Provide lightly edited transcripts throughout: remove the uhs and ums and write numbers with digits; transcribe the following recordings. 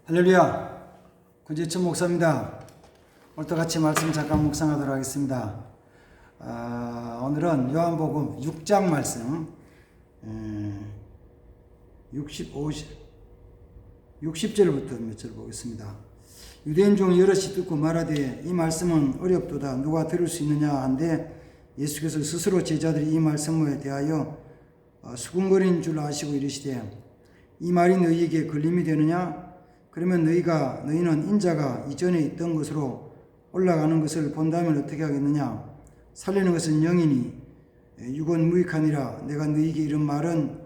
할렐루야, 구재천 목사입니다. 오늘도 같이 말씀 잠깐 묵상하도록 하겠습니다. 오늘은 요한복음 6장 말씀 60절부터 몇 절 보겠습니다. 유대인 중 여럿이 듣고 말하되 이 말씀은 어렵도다 누가 들을 수 있느냐 한데 예수께서 스스로 제자들이 이 말씀에 대하여 수군거리는 줄 아시고 이르시되 이 말이 너희에게 걸림이 되느냐? 그러면 너희는 인자가 이전에 있던 것으로 올라가는 것을 본다면 어떻게 하겠느냐? 살리는 것은 영이니 육은 무익하니라. 내가 너희에게 이런 말은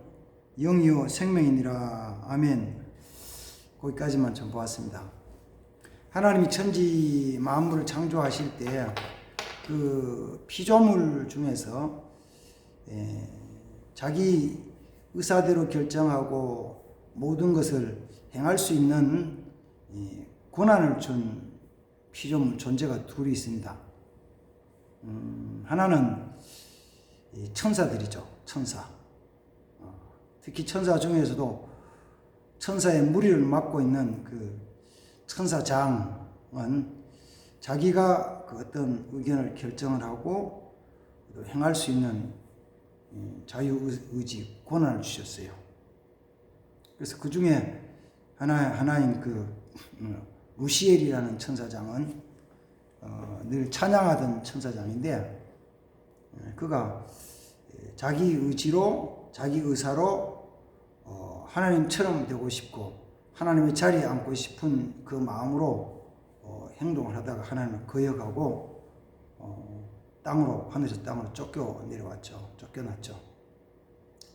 영이요 생명이니라. 아멘. 거기까지만 좀 보았습니다. 하나님이 천지 만물을 창조하실 때 그 피조물 중에서 자기 의사대로 결정하고 모든 것을 행할 수 있는 권한을 준 피조물 존재가 둘이 있습니다. 하나는 천사들이죠. 천사. 특히 천사 중에서도 천사의 무리를 맡고 있는 그 천사장은 자기가 그 어떤 의견을 결정을 하고 행할 수 있는 자유의지 권한을 주셨어요. 그래서 그 중에 하나인 그 루시엘이라는 천사장은 늘 찬양하던 천사장인데 그가 자기 의지로 자기 의사로 하나님처럼 되고 싶고 하나님의 자리에 앉고 싶은 그 마음으로 행동을 하다가 하나님을 거역하고 하늘에서 땅으로 쫓겨났죠.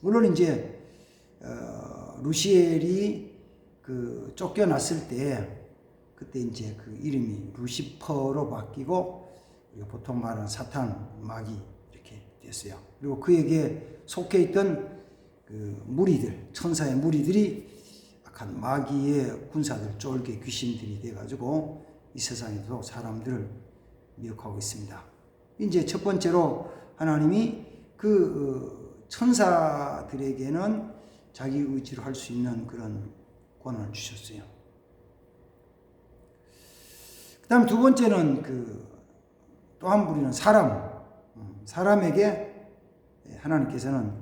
물론 이제 루시엘이 그 쫓겨났을 때 그때 이제 그 이름이 루시퍼로 바뀌고 우리가 보통 말하는 사탄, 마귀 이렇게 됐어요. 그리고 그에게 속해 있던 그 무리들, 천사의 무리들이 악한 마귀의 군사들, 쫄개 귀신들이 돼가지고 이 세상에도 사람들을 미혹하고 있습니다. 이제 첫 번째로 하나님이 그 천사들에게는 자기 의지로 할 수 있는 그런 권한을 주셨어요. 그 다음 두 번째는 또 한 부류는 사람에게 하나님께서는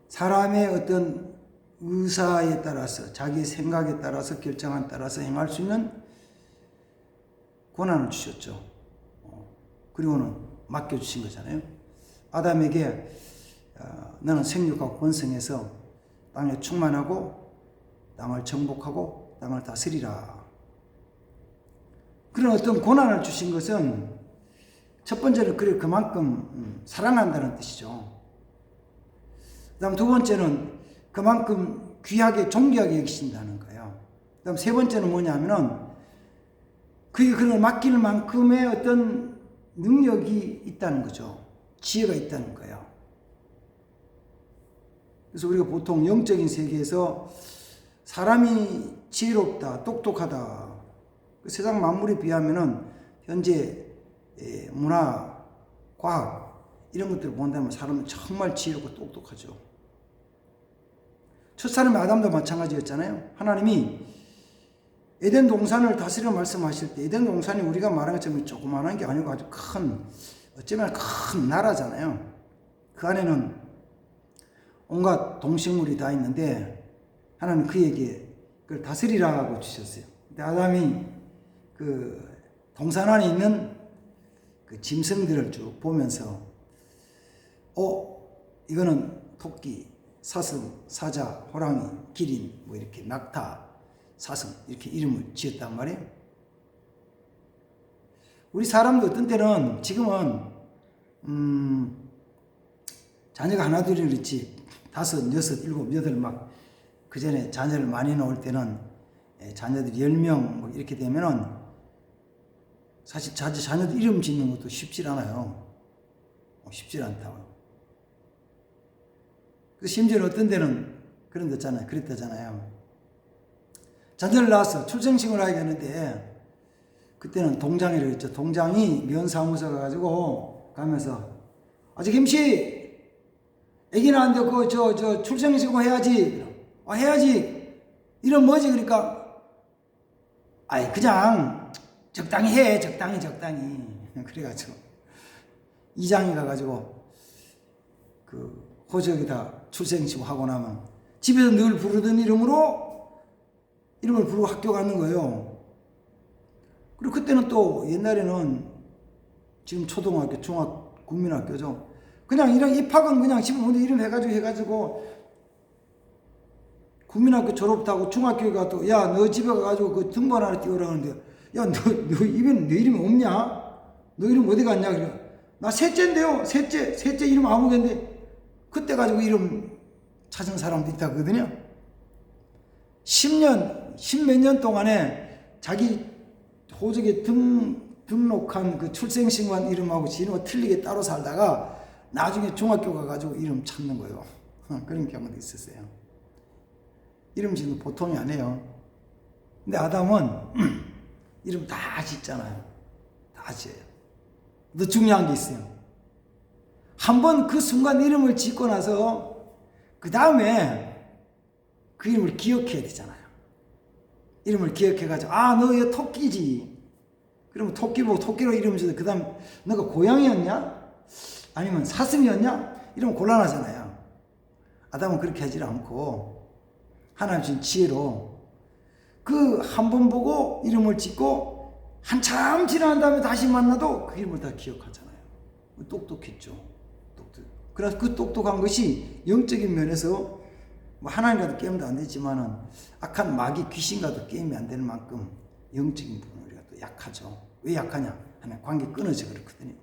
사람의 어떤 의사에 따라서 자기 생각에 따라서 결정에 따라서 행할 수 있는 권한을 주셨죠. 그리고는 맡겨주신 거잖아요. 아담에게 너는 생육하고 번성해서 땅에 충만하고 땅을 정복하고 땅을 다스리라. 그런 어떤 권한을 주신 것은 첫 번째는 그만큼 사랑한다는 뜻이죠. 그 다음 두 번째는 그만큼 귀하게 존귀하게 여기신다는 거예요. 그 다음 세 번째는 뭐냐면은 그게 그걸 맡길 만큼의 어떤 능력이 있다는 거죠. 지혜가 있다는 거예요. 그래서 우리가 보통 영적인 세계에서 사람이 지혜롭다, 똑똑하다. 그 세상 만물에 비하면은 현재 문화, 과학 이런 것들을 본다면 사람은 정말 지혜롭고 똑똑하죠. 첫 사람 아담도 마찬가지였잖아요. 하나님이 에덴 동산을 다스려 말씀하실 때 에덴 동산이 우리가 말하는 것처럼 조그마한 게 아니고 아주 어쩌면 큰 나라잖아요. 그 안에는 온갖 동식물이 다 있는데 하나님 그에게 그걸 다스리라고 주셨어요. 근데 아담이 그 동산 안에 있는 그 짐승들을 쭉 보면서 이거는 토끼, 사슴, 사자, 호랑이, 기린, 뭐 이렇게 낙타, 사슴 이렇게 이름을 지었단 말이에요. 우리 사람도 어떤 때는 지금은 자녀가 하나 둘이 그렇지 5, 6, 7, 8 막 그 전에 자녀를 많이 놓을 때는 자녀들이 10명 뭐 이렇게 되면은 사실 자녀들 이름 짓는 것도 쉽지 않아요. 쉽지 않다고. 심지어 어떤 데는 그랬다잖아요. 자녀를 낳아서 출생신고를 하겠는데 그때는 동장이라고 했죠. 동장이 면사무소 가면서 아직 김씨 애기 낳았는데 출생신고 해야지. 해야지. 이런 뭐지? 그러니까 아이 그냥 적당히 해, 적당히. 그래가지고 이장이 가가지고 그 호적에다 출생시고 하고 나면 집에서 늘 부르던 이름을 부르고 학교 가는 거예요. 그리고 그때는 또 옛날에는 지금 초등학교, 중학교, 국민학교죠. 그냥 이런 입학은 그냥 집에 먼저 이름 해가지고 국민학교 졸업하고 중학교에 가도 야, 너 집에 가가지고 그 등본 하나 띄우라 하는데 야, 너 이름이 없냐? 너 이름 어디 갔냐? 그래. 나 셋째인데요. 셋째 이름 아무개인데 그때 가지고 이름 찾은 사람도 있다거든요. 10몇 년 동안에 자기 호적에 등록한 그 출생신고한 이름하고 지 이름과 틀리게 따로 살다가 나중에 중학교 가가지고 이름 찾는 거예요. 그런 경우도 있었어요. 이름 짓는 거 보통이 아니에요. 근데 아담은 이름 다 짓잖아요. 다 지어요. 더 중요한 게 있어요. 한번 그 순간 이름을 짓고 나서 그 다음에 그 이름을 기억해야 되잖아요. 이름을 기억해가지고 너 이거 토끼지. 그러면 토끼 보고 토끼로 이름 지어서 그 다음 너가 고양이였냐? 아니면 사슴이었냐? 이러면 곤란하잖아요. 아담은 그렇게 하지 않고 하나님 주신 지혜로 그 한 번 보고 이름을 짓고 한참 지난 다음에 다시 만나도 그 이름을 다 기억하잖아요. 똑똑했죠. 그래서 그 똑똑한 것이 영적인 면에서 뭐 하나님과도 게임도 안 되지만은 악한 마귀 귀신과도 게임이 안 되는 만큼 영적인 부분은 우리가 또 약하죠. 왜 약하냐? 하나님 관계 끊어져 그렇거든요.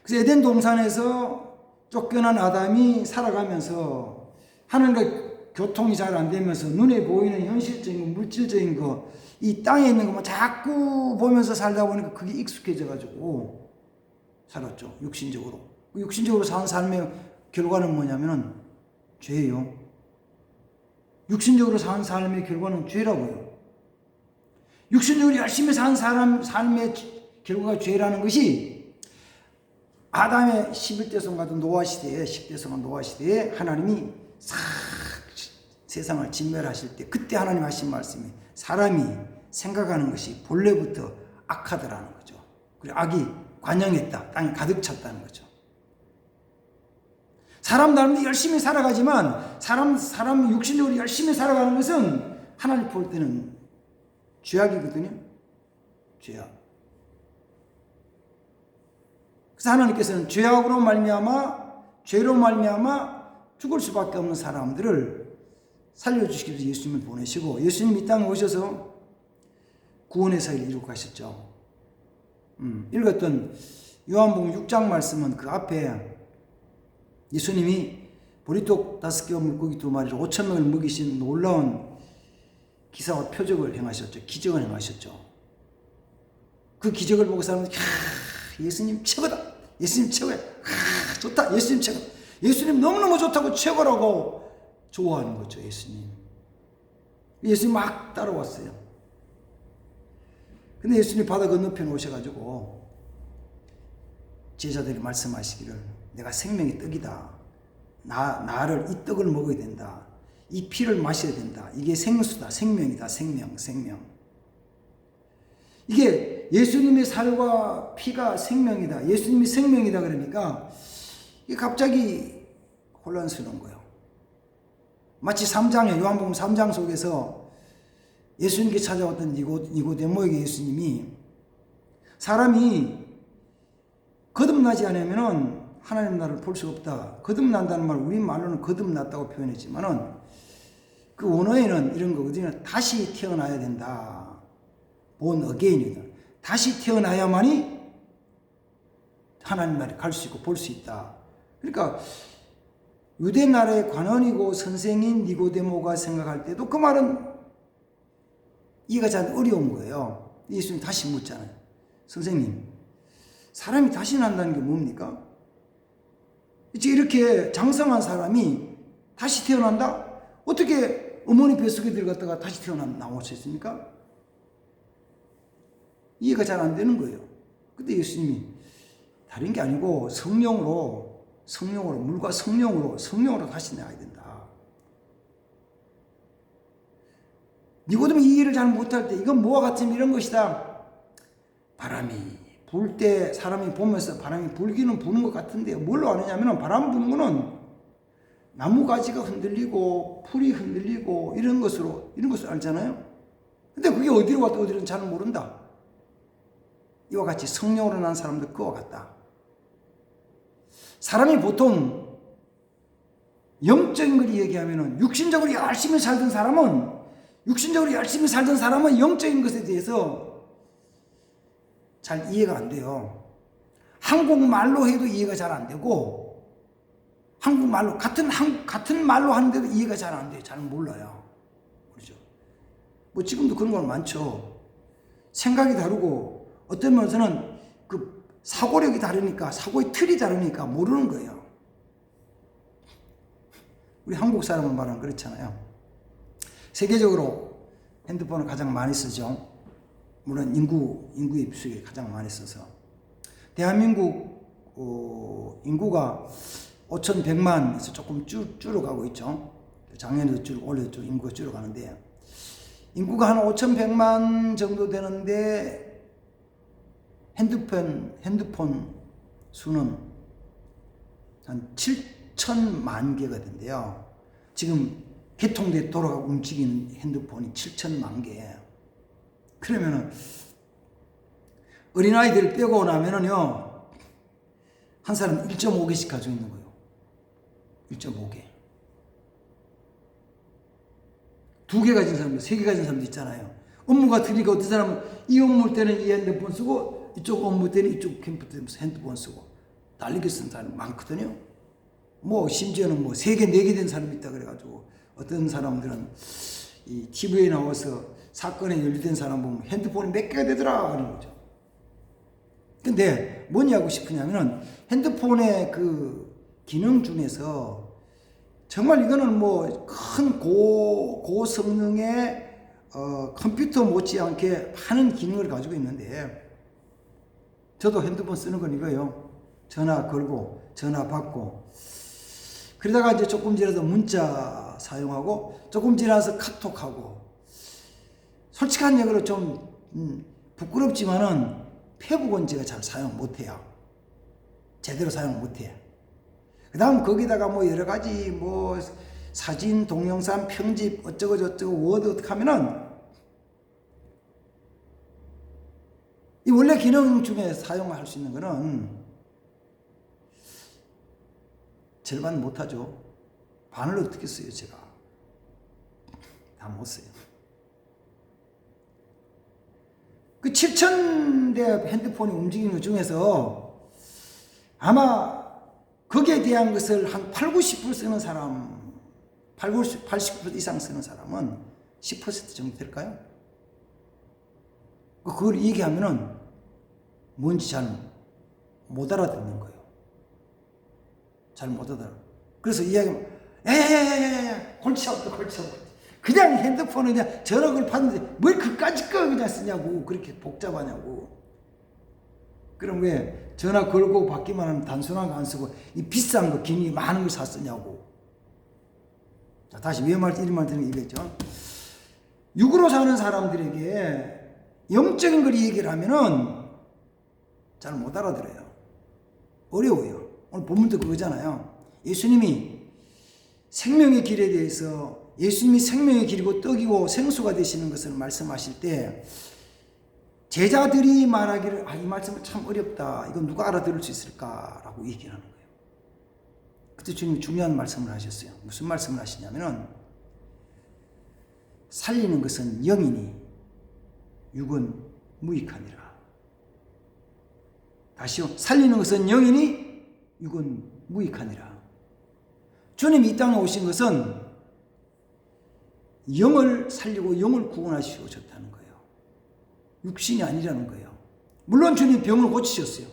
그래서 에덴 동산에서 쫓겨난 아담이 살아가면서 하나님과 교통이 잘 안 되면서 눈에 보이는 현실적인 거, 물질적인 거, 이 땅에 있는 것만 자꾸 보면서 살다 보니까 그게 익숙해져 가지고 살았죠. 육신적으로. 육신적으로 사는 삶의 결과는 뭐냐면은 죄예요. 육신적으로 사는 삶의 결과는 죄라고요. 육신적으로 열심히 사는 사람 삶의 결과가 죄라는 것이 아담의 11대손과 노아 시대에 10대손과 노아 시대에 하나님이 싹 세상을 진멸하실 때 그때 하나님 하신 말씀이 사람이 생각하는 것이 본래부터 악하더라는 거죠. 그리고 악이 관영했다. 땅에 가득 찼다는 거죠. 사람도 열심히 살아가지만 사람 육신적으로 열심히 살아가는 것은 하나님 볼 때는 죄악이거든요. 죄악. 그래서 하나님께서는 죄악으로 죄로 말미암아 죽을 수밖에 없는 사람들을 살려주시기 위해서 예수님을 보내시고 예수님이 이 땅에 오셔서 구원의 사역을 이루고 가셨죠. 읽었던 요한복음 6장 말씀은 그 앞에 예수님이 보리떡 5개와 물고기 2마리로 5,000명을 먹이신 놀라운 기사와 표적을 행하셨죠. 기적을 행하셨죠. 그 기적을 보고 사람들이 예수님 최고다. 예수님 최고야. 좋다. 예수님 최고. 예수님 너무너무 좋다고 최고라고 좋아하는 거죠. 예수님 막 따라왔어요. 근데 예수님 바다 건너편에 오셔가지고 제자들이 말씀하시기를 내가 생명의 떡이다. 나를 이 떡을 먹어야 된다. 이 피를 마셔야 된다. 이게 생수다. 생명이다. 생명. 이게 예수님의 살과 피가 생명이다. 예수님이 생명이다. 그러니까 이게 갑자기 혼란스러운 거예요. 마치 3장에 요한복음 3장 속에서 예수님께 찾아왔던 니고데모에게 예수님이 사람이 거듭나지 않으면 하나님 나라를 볼 수 없다. 거듭난다는 말 우리말로는 거듭났다고 표현했지만은 그 원어에는 이런 거거든요. 다시 태어나야 된다. born again이다. 다시 태어나야만이 하나님 나라에 갈 수 있고 볼 수 있다. 그러니까 유대 나라의 관원이고 선생인 니고데모가 생각할 때도 그 말은 이해가 잘 어려운 거예요. 예수님 다시 묻잖아요. 선생님, 사람이 다시 난다는 게 뭡니까? 이렇게 장성한 사람이 다시 태어난다? 어떻게 어머니 뱃속에 들어갔다가 다시 나올 수 있습니까? 이해가 잘 안 되는 거예요. 근데 예수님이 다른 게 아니고 성령으로 물과 성령으로 다시 나야 된다. 니고데모이 이 일을 잘 못할 때 이건 뭐와 같으면 이런 것이다. 바람이 불 때 사람이 보면서 바람이 불기는 부는 것 같은데 뭘로 아느냐면 바람 부는 거는 나무 가지가 흔들리고 풀이 흔들리고 이런 것으로 알잖아요. 근데 그게 어디로 갔다 어디로는 잘 모른다. 이와 같이 성령으로 난 사람도 그와 같다. 사람이 보통 영적인 걸 얘기하면은 육신적으로 열심히 살던 사람은 영적인 것에 대해서 잘 이해가 안 돼요. 한국말로 해도 이해가 잘 안 되고, 한국말로 같은 말로 하는데도 이해가 잘 안 돼요. 잘 몰라요. 그렇죠? 뭐 지금도 그런 건 많죠. 생각이 다르고 어떤 면에서는 그 사고력이 다르니까, 사고의 틀이 다르니까 모르는 거예요. 우리 한국 사람은 말하면 그렇잖아요. 세계적으로 핸드폰을 가장 많이 쓰죠. 물론 인구의 비중이 가장 많이 써서. 대한민국 인구가 5,100만에서 조금 줄어가고 있죠. 작년에도 올해도 인구가 줄어가는데, 인구가 한 5,100만 정도 되는데 핸드폰 수는 한 7천만 개가 된대요. 지금 개통돼 돌아가고 움직이는 핸드폰이 7천만 개예요. 그러면은 어린아이들 빼고 나면은요, 한 사람 1.5개씩 가지고 있는 거예요. 1.5개. 2개 가진 사람도, 3개 가진 사람도 있잖아요. 업무가 틀리니까 어떤 사람은 이 업무 때는 이 핸드폰 쓰고, 이쪽 업무 때는 이쪽 핸드폰 쓰고, 달리기 쓰는 사람이 많거든요. 뭐, 심지어는 뭐, 3개, 4개 된 사람이 있다 그래가지고, 어떤 사람들은 이 TV에 나와서 사건에 연루된 사람 보면 핸드폰이 몇 개가 되더라, 그런 거죠. 근데 뭐냐고 싶으냐면은 핸드폰의 그 기능 중에서 정말 이거는 뭐 큰 고성능의 컴퓨터 못지않게 많은 기능을 가지고 있는데, 저도 핸드폰 쓰는 건 이거예요. 전화 걸고 전화 받고, 그러다가 이제 조금 지나서 문자 사용하고, 조금 지나서 카톡하고, 솔직한 얘기로 좀 부끄럽지만은 페북은 제가 잘 사용 못해요. 제대로 사용 못해요. 그 다음 거기다가 뭐 여러 가지 뭐 사진, 동영상, 편집 어쩌고 저쩌고 워드 어떻게 하면은 이 원래 기능 중에 사용할 수 있는 거는 절반 못하죠. 반을 어떻게 써요, 제가. 다 못 써요. 그 7,000대 핸드폰이 움직이는 것 중에서 아마 거기에 대한 것을 한 80% 쓰는 사람, 80% 이상 쓰는 사람은 10% 정도 될까요? 그걸 얘기하면은 뭔지 잘 못 알아듣는 거예요. 잘 못 알아들어. 그래서 이야기하면, 골치 아프다. 그냥 핸드폰을 그냥 전화를 받는데 뭘 그까짓 거 그냥 쓰냐고, 그렇게 복잡하냐고. 그럼 왜 전화 걸고 받기만 하면 단순한 거 안 쓰고 이 비싼 거 기능이 많은 걸 샀으냐고. 자, 다시 왜 이 말 드리는 이거죠. 육으로 사는 사람들에게 영적인 걸 얘기를 하면은 잘 못 알아들어요. 어려워요. 오늘 본문도 그거잖아요. 예수님이 생명의 길에 대해서, 예수님이 생명의 길이고 떡이고 생수가 되시는 것을 말씀하실 때 제자들이 말하기를, 이 말씀은 참 어렵다, 이건 누가 알아들을 수 있을까라고 얘기를 하는 거예요. 그때 주님이 중요한 말씀을 하셨어요. 무슨 말씀을 하시냐면은, 살리는 것은 영이니 육은 무익하니라. 다시요. 살리는 것은 영이니 육은 무익하니라. 주님이 이 땅에 오신 것은 영을 살리고 영을 구원하시고 오셨다는 거예요. 육신이 아니라는 거예요. 물론 주님 병을 고치셨어요.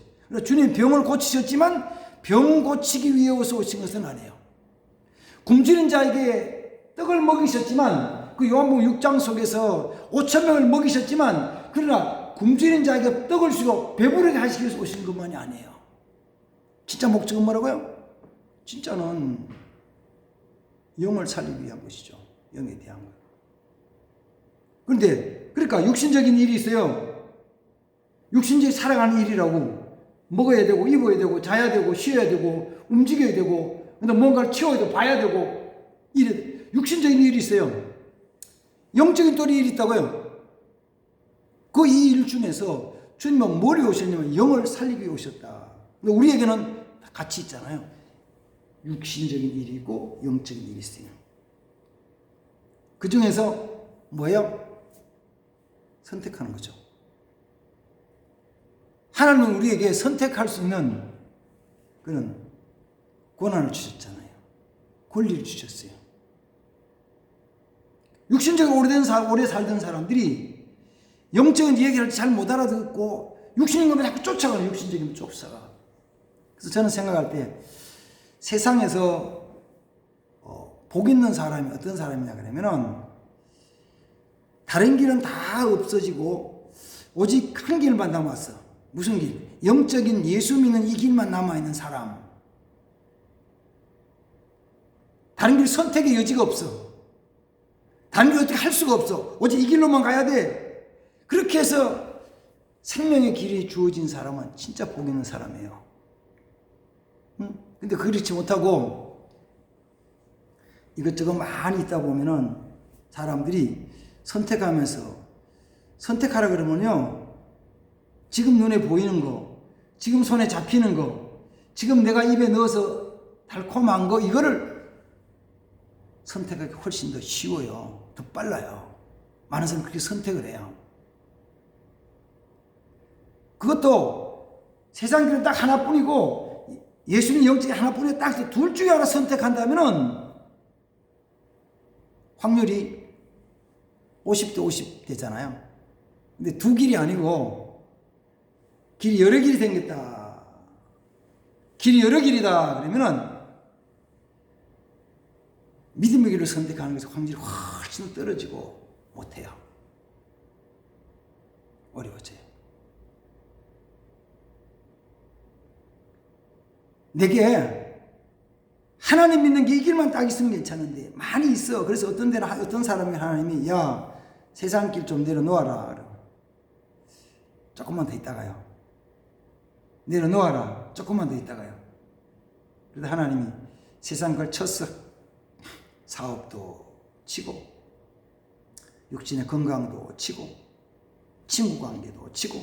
주님 병을 고치셨지만 병 고치기 위해 오신 것은 아니에요. 굶주린 자에게 떡을 먹이셨지만, 그 요한복음 6장 속에서 5,000명을 먹이셨지만, 그러나 굶주린 자에게 떡을 주고 배부르게 하시기 위해서 오신 것만이 아니에요. 진짜 목적은 뭐라고요? 진짜는 영을 살리기 위한 것이죠. 영에 대한 것. 그런데 그러니까 육신적인 일이 있어요. 육신적인 살아가는 일이라고. 먹어야 되고 입어야 되고 자야 되고 쉬어야 되고 움직여야 되고 근데 뭔가를 치워야 되고 봐야 되고 이래 육신적인 일이 있어요. 영적인 또 일이 있다고요. 그 이 일 중에서 주님은 뭘 위해 오셨냐면 영을 살리기 위해 오셨다. 근데 우리에게는 같이 있잖아요. 육신적인 일이 있고 영적인 일이 있어요. 그 중에서 뭐예요? 선택하는 거죠. 하나님은 우리에게 선택할 수 있는 그런 권한을 주셨잖아요. 권리를 주셨어요. 육신적으로 오래 살던 사람들이 영적인 얘기를 잘 못 알아듣고 육신인 것만 자꾸 쫓아가는 육신적인 쫓아가. 그래서 저는 생각할 때 세상에서 복 있는 사람이 어떤 사람이냐 그러면은 다른 길은 다 없어지고 오직 한 길만 남았어. 무슨 길? 영적인 예수 믿는 이 길만 남아있는 사람. 다른 길 선택의 여지가 없어. 다른 길 어떻게 할 수가 없어. 오직 이 길로만 가야 돼. 그렇게 해서 생명의 길이 주어진 사람은 진짜 복 있는 사람이에요. 근데 그렇지 못하고 이것저것 많이 있다 보면은 사람들이 선택하라 그러면요. 지금 눈에 보이는 거, 지금 손에 잡히는 거, 지금 내가 입에 넣어서 달콤한 거, 이거를 선택하기 훨씬 더 쉬워요. 더 빨라요. 많은 사람이 그렇게 선택을 해요. 그것도 세상 길은 딱 하나뿐이고 예수님 영적이 하나뿐이고 딱 둘 중에 하나 선택한다면은 확률이 50대 50 되잖아요. 근데 두 길이 아니고 길이 여러 길이 생겼다. 길이 여러 길이다. 그러면은 믿음의 길을 선택하는 것에서 확률이 훨씬 떨어지고 못해요. 어려워져요. 내게 하나님 믿는 게 이 길만 딱 있으면 괜찮은데 많이 있어. 그래서 어떤 데는 어떤 사람이 하나님이 야 세상 길 좀 내려놓아라. 조금만 더 있다가요. 내려놓아라. 조금만 더 있다가요. 그래서 하나님이 세상 걸 쳤어. 사업도 치고 육신의 건강도 치고 친구 관계도 치고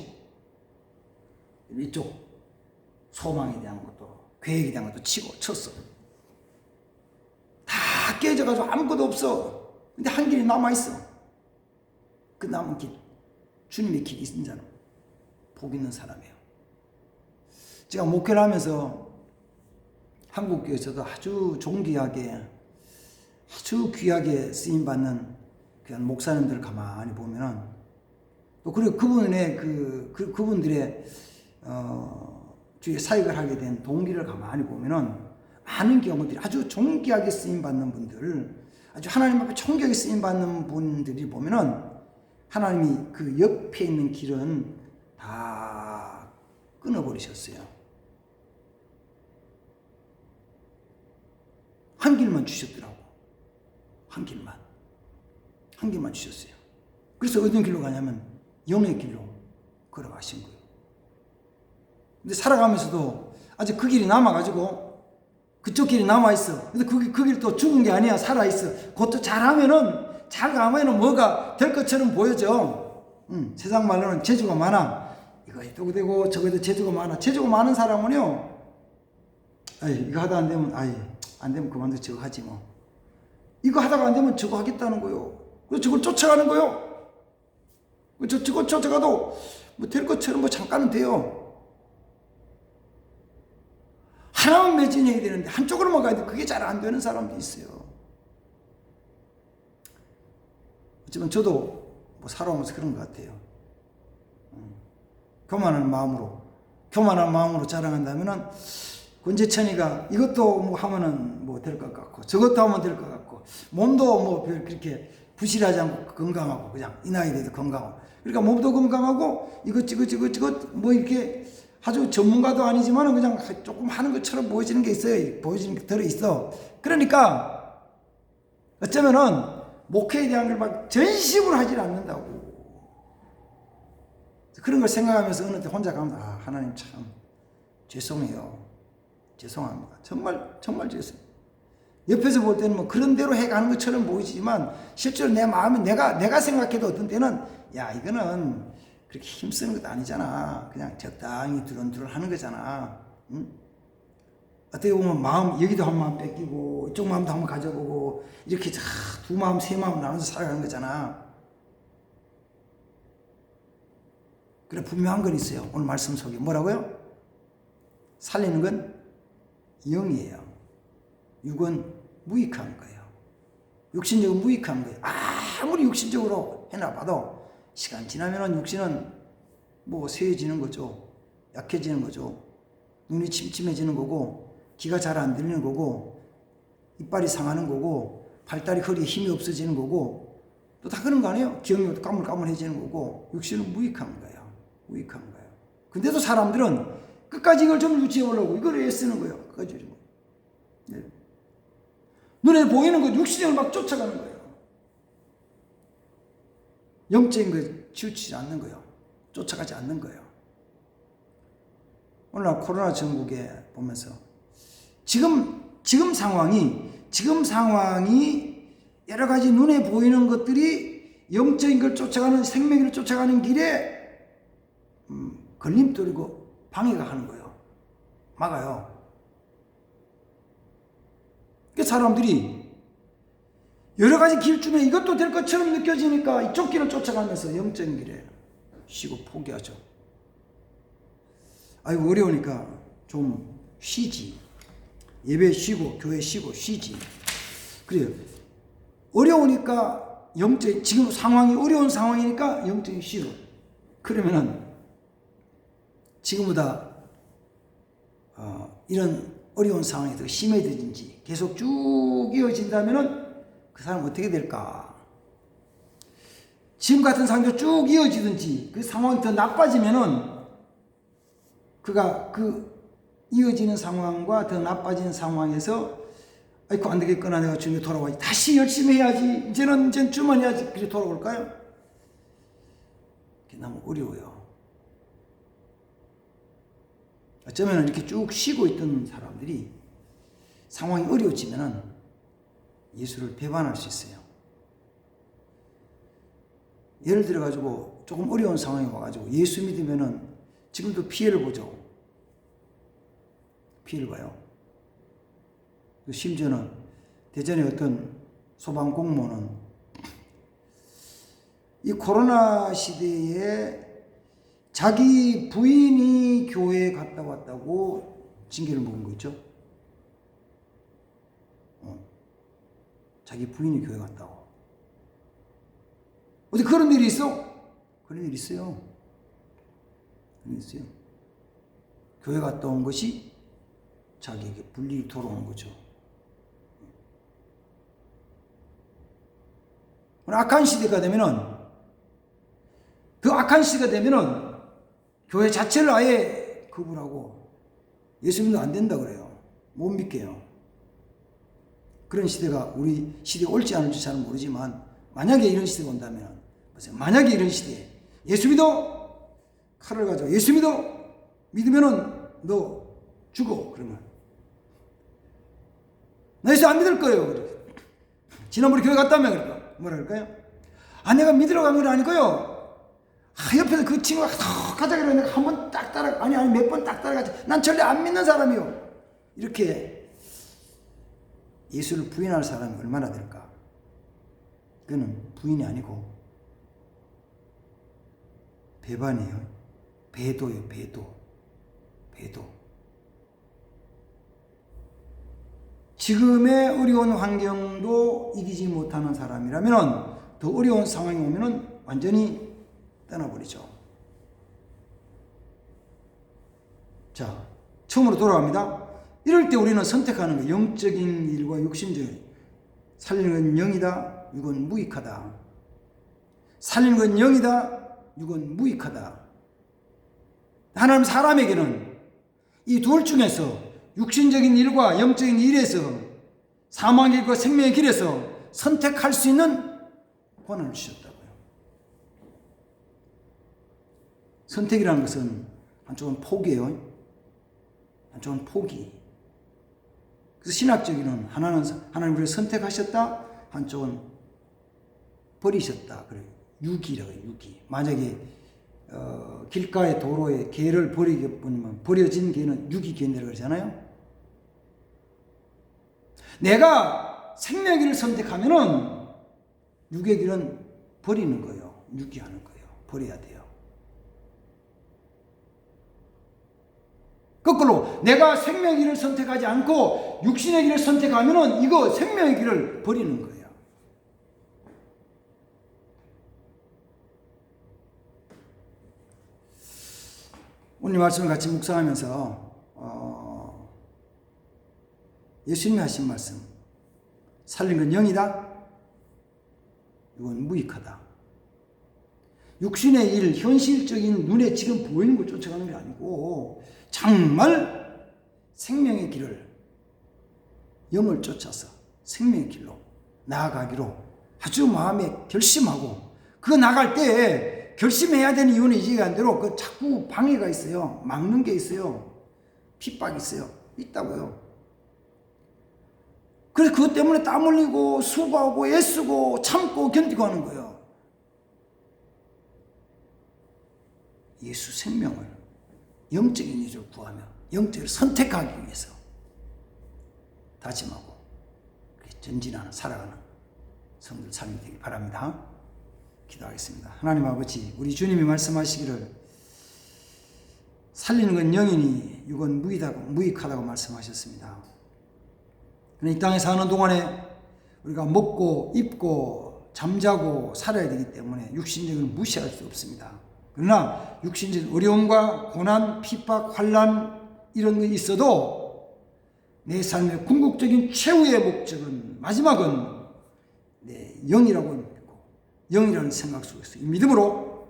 이쪽 소망에 대한 것도 계획에 대한 것도 치고 쳤어. 다 깨져가지고 아무것도 없어. 근데 한 길이 남아있어. 그 남은 길, 주님의 길이 있는 자는 복 있는 사람이에요. 제가 목회를 하면서 한국교회에서도 아주 존귀하게 아주 귀하게 쓰임받는 그런 목사님들을 가만히 보면은 또 그리고 그분의 그분들의 주위에 사역을 하게 된 동기를 가만히 보면은 많은 경우들이 아주 존귀하게 쓰임받는 분들, 아주 하나님 앞에 존귀하게 쓰임받는 분들이 보면은 하나님이 그 옆에 있는 길은 다 끊어버리셨어요. 한 길만 주셨더라고. 한 길만 주셨어요. 그래서 어떤 길로 가냐면 영의 길로 걸어가신 거예요. 근데 살아가면서도 아직 그 길이 남아가지고 그쪽 길이 남아있어. 근데 그 길이 또 죽은 게 아니야. 살아있어. 그것도 잘 가면은 뭐가 될 것처럼 보여져. 세상 말로는 재주가 많아. 이거 해도 되고 저거 해도 재주가 많아. 재주가 많은 사람은요. 이거 하다 안 되면 안 되면 그만둬 저거 하지 뭐. 이거 하다가 안 되면 저거 하겠다는 거요. 그래서 저걸 쫓아가는 거요. 저거 쫓아가도 뭐 될 것처럼 뭐 잠깐은 돼요. 하나만 매진해야 되는데 한쪽으로만 가야 돼. 그게 잘 안 되는 사람도 있어요. 어쩌면 저도 뭐 살아오면서 그런 것 같아요. 교만한 마음으로 자랑한다면은 권재천이가 이것도 뭐 하면은 뭐 될 것 같고 저것도 하면 될 것 같고 몸도 뭐 그렇게 부실하지 않고 건강하고 그냥 이 나이 돼도 건강하고 그러니까 몸도 건강하고 이것 뭐 이렇게 아주 전문가도 아니지만 그냥 조금 하는 것처럼 보여지는 게 있어요. 보여지는 게 들어있어. 그러니까 어쩌면은 목회에 대한 걸 막 전심으로 하질 않는다고. 그런 걸 생각하면서 어느 때 혼자 가면 하나님 참 죄송해요. 죄송합니다. 정말 죄송해요. 옆에서 볼 때는 뭐 그런 대로 해가는 것처럼 보이지만 실제로 내 마음은 내가 생각해도 어떤 때는 야 이거는 그렇게 힘쓰는 것도 아니잖아. 그냥 적당히 두런두런 하는 거잖아. 응? 어떻게 보면 마음 여기도 한 마음 뺏기고 이쪽 마음도 한번 가져보고 이렇게 두 마음 세 마음 나눠서 살아가는 거잖아. 그래 분명한 건 있어요. 오늘 말씀 속에 뭐라고요? 살리는 건 영이에요. 육은 무익한 거예요. 육신적으로 무익한 거예요. 아무리 육신적으로 해놔봐도 시간 지나면은 육신은 뭐 쇠해지는 거죠. 약해지는 거죠. 눈이 침침해지는 거고 귀가 잘 안 들리는 거고 이빨이 상하는 거고 팔다리 허리에 힘이 없어지는 거고 또 다 그런 거 아니에요? 기억력도 까물까물해지는 거고 육신은 무익한 거예요. 무익한 거예요. 근데도 사람들은 끝까지 이걸 좀 유지해 보려고 이걸 애쓰는 거예요. 끝까지. 네. 눈에 보이는 것 육신을 막 쫓아가는 거예요. 영적인 걸 치우치지 않는 거예요. 쫓아가지 않는 거예요. 오늘날 코로나 전국에 보면서 지금 상황이 여러 가지 눈에 보이는 것들이 영적인 걸 쫓아가는 생명을 쫓아가는 길에 걸림돌이고 방해가 하는 거예요. 막아요. 그 사람들이 여러 가지 길 중에 이것도 될 것처럼 느껴지니까 이쪽 길을 쫓아가면서 영적인 길에 쉬고 포기하죠. 아이고 어려우니까 좀 쉬지. 예배 쉬고 교회 쉬지. 그래요. 어려우니까 지금 상황이 어려운 상황이니까 영적인 쉬고. 그러면은 지금보다 이런 어려운 상황이 더 심해지든지 계속 쭉 이어진다면은 그 사람은 어떻게 될까? 지금 같은 상황이 쭉 이어지든지 그 상황이 더 나빠지면은 그가 그 이어지는 상황과 더 나빠진 상황에서 아이고 안 되겠구나 내가 주님에 돌아와야지 다시 열심히 해야지 이제는 주만 해야지 그렇게 돌아올까요? 그게 너무 어려워요. 어쩌면 이렇게 쭉 쉬고 있던 사람들이 상황이 어려워지면은 예수를 배반할 수 있어요. 예를 들어가지고 조금 어려운 상황이 와가지고 예수 믿으면은 지금도 피해를 보죠. 피해를 봐요. 심지어는 대전의 어떤 소방 공무원은 이 코로나 시대에 자기 부인이 교회에 갔다 왔다고 징계를 먹은 거 있죠. 자기 부인이 교회 갔다고. 어디 그런 일이 있어? 그런 일이 있어요. 그런 일이 있어요. 교회 갔다 온 것이 자기에게 불리히 돌아오는 거죠. 악한 시대가 되면은 교회 자체를 아예 거부하고 예수 믿으면 안 된다 그래요. 못 믿게요. 그런 시대가 우리 시대에 올지 안 올지 잘 모르지만 만약에 이런 시대가 온다면 만약에 이런 시대에 예수 믿어 칼을 가져 예수 믿으면은 너 죽어 그러면 나 예수 안 믿을 거예요. 지난번에 교회 갔다며 그럴까? 뭐라 그럴까요? 내가 믿으러 간 건 아니고요. 옆에서 그 친구가 가자 그러는데 한 번 딱 따라 아니 몇 번 딱 따라가지. 난 절대 안 믿는 사람이요. 이렇게 예수를 부인할 사람이 얼마나 될까? 그는 부인이 아니고 배반이에요. 배도예요. 배도. 지금의 어려운 환경도 이기지 못하는 사람이라면 더 어려운 상황이 오면 완전히 떠나버리죠. 자, 처음으로 돌아갑니다. 이럴 때 우리는 선택하는 거예요. 영적인 일과 육신적인. 살리는 건 영이다. 육은 무익하다. 살리는 건 영이다. 육은 무익하다. 하나님 사람에게는 이 둘 중에서 육신적인 일과 영적인 일에서 사망의 길과 생명의 길에서 선택할 수 있는 고난을 주셨다고요. 선택이라는 것은 한쪽은 포기예요. 한쪽은 포기. 그래서 신학적으로는 하나님 우리를 선택하셨다, 한쪽은 버리셨다. 그래요. 유기라고 해요. 유기. 만약에 길가의 도로에 개를 버리게 보면 버려진 개는 유기견이라고 그러잖아요. 내가 생명의 길을 선택하면은 육의 길은 버리는 거예요. 유기하는 거예요. 버려야 돼요. 거꾸로 내가 생명의 길을 선택하지 않고 육신의 길을 선택하면은 이거 생명의 길을 버리는 거예요. 오늘 말씀을 같이 묵상하면서 예수님이 하신 말씀, 살린 건 영이다, 이건 무익하다. 육신의 일, 현실적인 눈에 지금 보이는 걸 쫓아가는 게 아니고 정말 생명의 길을, 영을 쫓아서 생명의 길로 나아가기로 아주 마음에 결심하고, 그 나갈 때 결심해야 되는 이유는 이해가 안 되고 그 자꾸 방해가 있어요. 막는 게 있어요. 핍박이 있어요. 있다고요. 그래서 그것 때문에 땀 흘리고 수고하고 애쓰고 참고 견디고 하는 거예요. 예수 생명을, 영적인 일을 구하며 영적을 선택하기 위해서 다짐하고 전진하는, 살아가는 성도들 삶이 되기 바랍니다. 기도하겠습니다. 하나님 아버지, 우리 주님이 말씀하시기를 살리는 건 영이니 육은 무익하다고 말씀하셨습니다. 이 땅에 사는 동안에 우리가 먹고 입고 잠자고 살아야 되기 때문에 육신적으로 무시할 수 없습니다. 그러나 육신적인 어려움과 고난, 핍박, 환난 이런 게 있어도 내 삶의 궁극적인 최후의 목적은, 마지막은 내 영이라고 믿고 영이라는 생각 속에서 이 믿음으로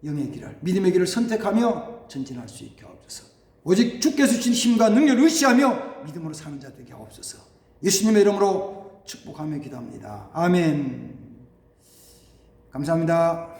영의 길을, 믿음의 길을 선택하며 전진할 수 있게 하옵소서. 오직 주께서 주신 힘과 능력을 의지하며 믿음으로 사는 자 되게 하옵소서. 예수님의 이름으로 축복하며 기도합니다. 아멘. 감사합니다.